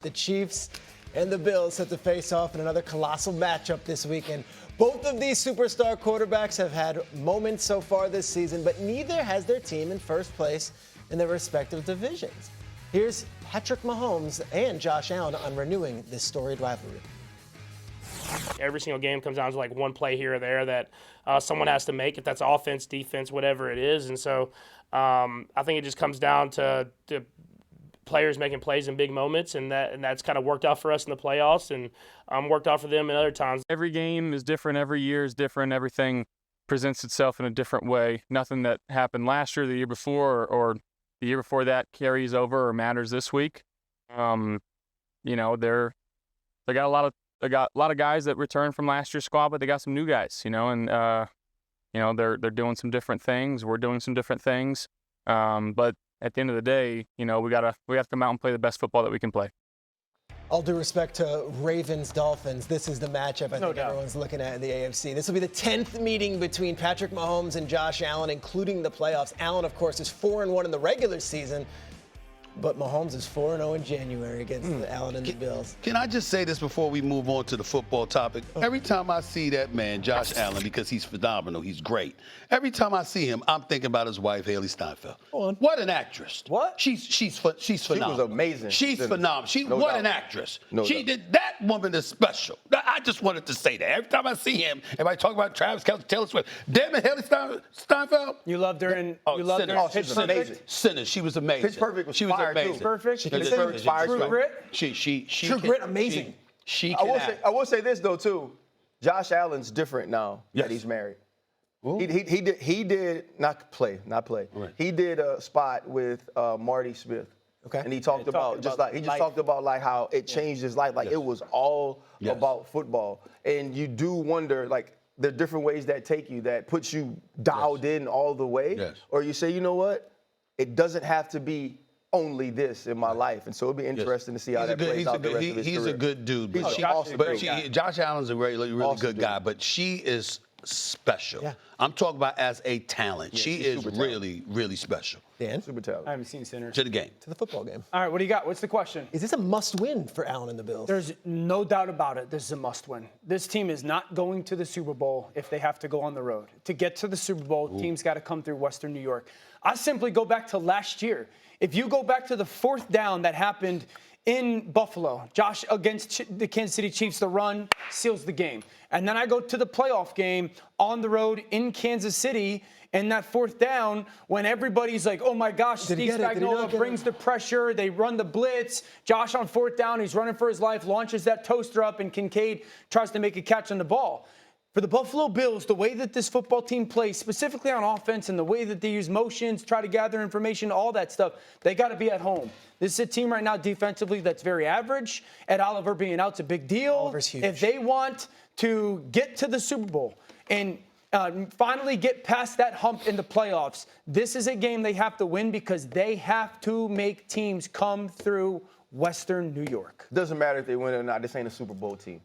The Chiefs and the Bills set to face off in another colossal matchup this weekend. Both of these superstar quarterbacks have had moments so far this season, but neither has their team in first place in their respective divisions. Here's Patrick Mahomes and Josh Allen on renewing this storied rivalry. Every single game comes down to like one play here or there that someone has to make, if that's offense, defense, whatever it is. And so I think it just comes down to players making plays in big moments, and that's kind of worked out for us in the playoffs and worked out for them in other times. Every game is different. Every year is different. Everything presents itself in a different way. Nothing that happened last year, the year before, or the year before that carries over or matters this week. They got a lot of guys that returned from last year's squad, but they got some new guys, and they're doing some different things. We're doing some different things. But at the end of the day, we have to come out and play the best football that we can play. All due respect to Ravens-Dolphins, this is the matchup I think everyone's looking at in the AFC. This will be the 10th meeting between Patrick Mahomes and Josh Allen, including the playoffs. Allen, of course, is 4-1 in the regular season, but Mahomes is 4-0 in January against Allen and the Bills. Can I just say this before we move on to the football topic? Every time I see that man, Josh Allen, because he's phenomenal, he's great. Every time I see him, I'm thinking about his wife, Haley Steinfeld. What an actress! What? She's phenomenal. She was amazing. She's phenomenal. No What doubt. an actress. No She doubt. did. That woman is special. I just wanted to say that. Every time I see him, everybody talk about Travis Kelce, Taylor Swift. Damn it, Haley Steinfeld. You loved her in She's amazing. Sinners. She was amazing. Pitch Perfect was She was fire, too. amazing. Pitch Perfect. She was Pitch Perfect amazing. fire, True too. Grit. She True Grit, amazing. She I can will act. say this though too. Josh Allen's different now Yes. that he's married. Ooh. He did not play. Right. He did a spot with Marty Smith. Okay. And he talked about like how it changed his life. Like Yes. it was all Yes. about football. And you do wonder like the different ways that take you, that puts you dialed in all the way. Yes. Or you say, you know what? It doesn't have to be only this in my life. And so it'll be interesting to see how that plays out the rest of his career. He's a good dude. But Josh Allen's a really Awesome good guy. dude. But she is special. Yeah. I'm talking about as a talent. Yeah, she she's is super talented. really, really special. Dan, Super I talented. haven't seen Sinners. To the game. to the football game. All right, what do you got? What's the question? Is this a must-win for Allen and the Bills? There's no doubt about it. This is a must-win. This team is not going to the Super Bowl if they have to go on the road. To get to the Super Bowl, teams got to come through Western New York. I simply go back to last year. If you go back to the fourth down that happened in Buffalo, Josh against the Kansas City Chiefs, the run seals the game. And then I go to the playoff game on the road in Kansas City, and that fourth down, when everybody's like, oh my gosh, Did he Steve get it? Did he not Spagnuolo get brings the pressure, they run the blitz, Josh on fourth down, he's running for his life, launches that toaster up, and Kincaid tries to make a catch on the ball. For the Buffalo Bills, the way that this football team plays, specifically on offense, and the way that they use motions, try to gather information, all that stuff, they got to be at home. This is a team right now defensively that's very average. Ed Oliver being out's a big deal. Oliver's huge. If they want to get to the Super Bowl and finally get past that hump in the playoffs, this is a game they have to win because they have to make teams come through Western New York. Doesn't matter if they win or not. This ain't a Super Bowl team.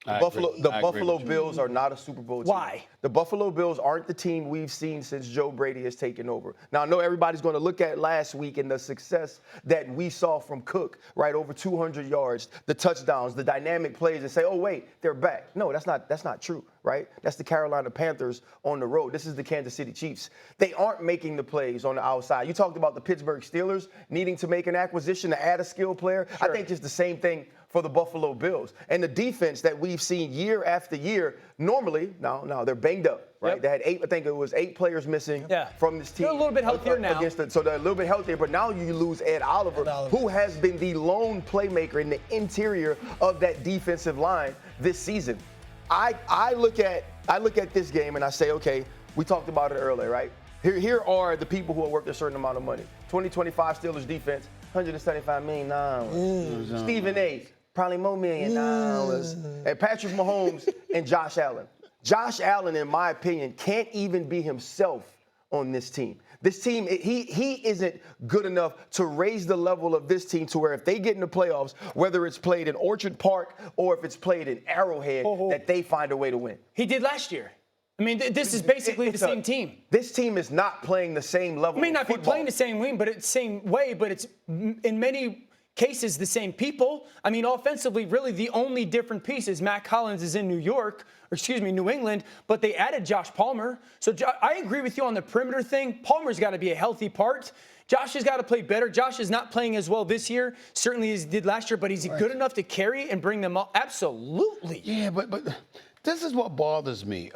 I The agree Buffalo with you. Bills are not a Super Bowl team. Why? The Buffalo Bills aren't the team we've seen since Joe Brady has taken over. Now, I know everybody's going to look at last week and the success that we saw from Cook, right, over 200 yards, the touchdowns, the dynamic plays, and say, oh, wait, they're back. No, that's not true, right? That's the Carolina Panthers on the road. This is the Kansas City Chiefs. They aren't making the plays on the outside. You talked about the Pittsburgh Steelers needing to make an acquisition to add a skill player. I think it's the same thing for the Buffalo Bills. And the defense that we've seen year after year, normally, now they're banged up, right? Yep. They had 8 players missing from this team. They're a little bit healthier now. So they're a little bit healthier, but now you lose Ed Oliver, who has been the lone playmaker in the interior of that defensive line this season. I look at this game and I say, okay, we talked about it earlier, right? Here are the people who are worth a certain amount of money. 2025 Steelers defense, $175 million. Stephen A., probably more $1 million. And Patrick Mahomes and Josh Allen. Josh Allen, in my opinion, can't even be himself on this team. This team, he isn't good enough to raise the level of this team to where if they get in the playoffs, whether it's played in Orchard Park or if it's played in Arrowhead, that they find a way to win. He did last year. I mean, this is basically the same team. This team is not playing the same level. It may not of be football. playing the same way, but it's in many cases the same people. I mean, offensively, really the only different piece is Matt Collins is in New England, but they added Josh Palmer. So I agree with you on the perimeter thing. Palmer's got to be a healthy part. Josh has got to play better. Josh is not playing as well this year, certainly as he did last year, but is he good enough to carry and bring them up? Absolutely. Yeah, but this is what bothers me.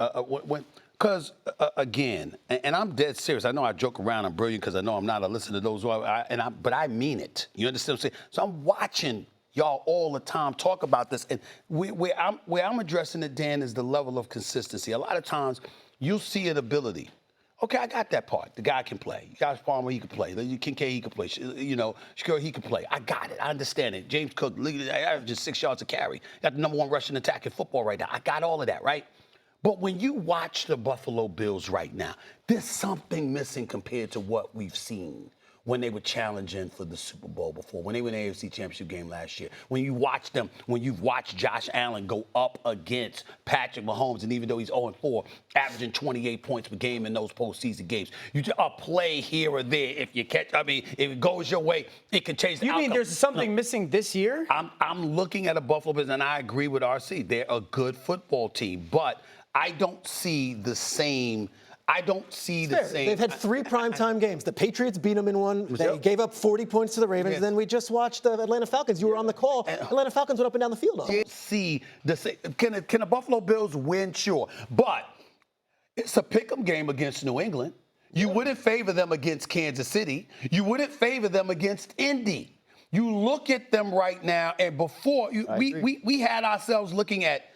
Because, again, and I'm dead serious. I know I joke around. I'm brilliant because I know I'm not a listener to those. But I mean it. You understand what I'm saying? So I'm watching y'all all the time talk about this. And where I'm addressing it, Dan, is the level of consistency. A lot of times you'll see an ability. Okay, I got that part. The guy can play. Josh Palmer, he can play. Kincaid, he can play. Shakur, he can play. I got it. I understand it. James Cook, just 6 yards a carry. Got the #1 rushing attack in football right now. I got all of that, right? But when you watch the Buffalo Bills right now, there's something missing compared to what we've seen when they were challenging for the Super Bowl before, when they were in the AFC Championship game last year. When you watch them, when you've watched Josh Allen go up against Patrick Mahomes, and even though he's 0-4, averaging 28 points per game in those postseason games, you just a play here or there. If you catch, if it goes your way, it can change the outcome. You mean there's something missing this year? I'm looking at a Buffalo Bills, and I agree with RC. They're a good football team, but I don't see the same. They've had 3 primetime games. The Patriots beat them in one. They gave up 40 points to the Ravens. Yes. Then we just watched the Atlanta Falcons. You were on the call. Atlanta Falcons went up and down the field. See the same. Can the Buffalo Bills win? Sure, but it's a pick'em game against New England. You wouldn't favor them against Kansas City. You wouldn't favor them against Indy. You look at them right now, and before we had ourselves looking at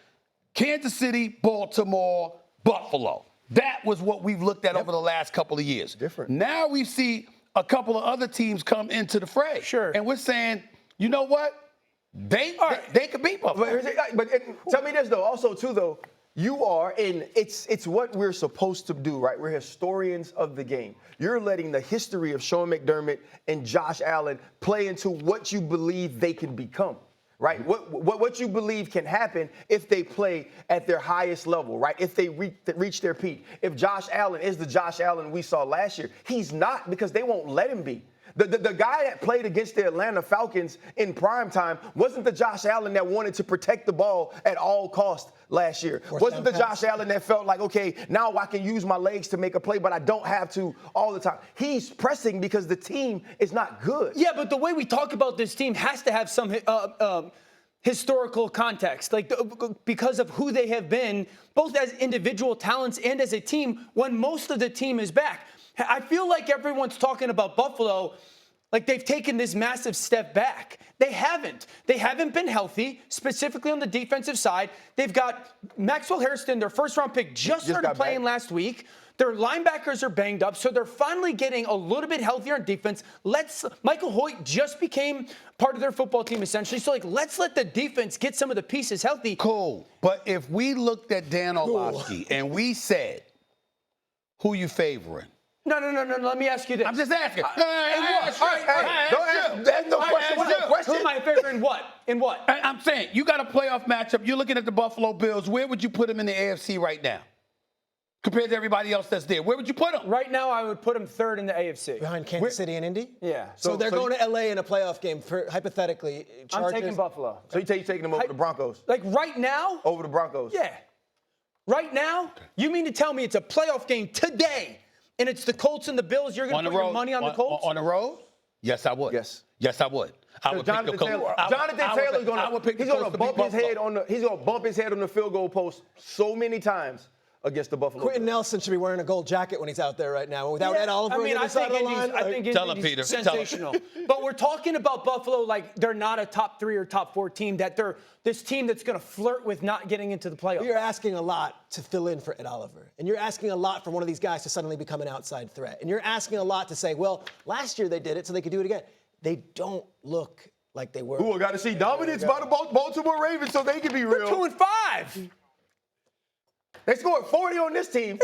Kansas City, Baltimore, Buffalo. That was what we've looked at over the last couple of years. Different. Now we see a couple of other teams come into the fray. Sure. And we're saying, you know what? They could beat Buffalo. But tell me this, though. Also, too, though, you are, and it's what we're supposed to do, right? We're historians of the game. You're letting the history of Sean McDermott and Josh Allen play into what you believe they can become. Right? What you believe can happen if they play at their highest level, right? If they reach their peak. If Josh Allen is the Josh Allen we saw last year, he's not, because they won't let him be. The guy that played against the Atlanta Falcons in prime time wasn't the Josh Allen that wanted to protect the ball at all costs last year. Wasn't the Josh Allen that felt like, okay, now I can use my legs to make a play, but I don't have to all the time. He's pressing because the team is not good. Yeah, but the way we talk about this team has to have some historical context, because of who they have been, both as individual talents and as a team, when most of the team is back. I feel like everyone's talking about Buffalo like they've taken this massive step back. They haven't. They haven't been healthy, specifically on the defensive side. They've got Maxwell Hairston, their first-round pick, just started playing last week. Their linebackers are banged up, so they're finally getting a little bit healthier on defense. Michael Hoyt just became part of their football team, essentially. So, let's let the defense get some of the pieces healthy. Cool. But if we looked at Dan Orlovsky and we said, who you favoring? No. Let me ask you this. I'm just asking. Don't ask. That's no question. Who am I favoring? In what? I'm saying, you got a playoff matchup. You're looking at the Buffalo Bills. Where would you put them in the AFC right now? Compared to everybody else that's there. Where would you put them? Right now, I would put them third in the AFC. Behind Kansas City and Indy? Yeah. So they're going to L.A. in a playoff game, hypothetically. I'm taking Buffalo. So you're taking them over the Broncos? Like right now? Over the Broncos? Yeah. Right now? You mean to tell me it's a playoff game today, and it's the Colts and the Bills? You're going to put your money on the Colts? On the road? Yes, I would. Yes, I would. I would Jonathan Taylor's going to bump his head on the field goal post so many times against the Buffalo Quentin Bills. Nelson should be wearing a gold jacket when he's out there right now. Without Ed Oliver on the other side of the line. I think Indy's sensational. But we're talking about Buffalo like they're not a top 3 or top 4 team, that they're this team that's going to flirt with not getting into the playoffs. You're asking a lot to fill in for Ed Oliver. And you're asking a lot for one of these guys to suddenly become an outside threat. And you're asking a lot to say, well, last year they did it so they could do it again. They don't look like they were. Ooh, I got to see dominance by the Baltimore Ravens so they can be real. They're 2-5. They scored 40 on this team.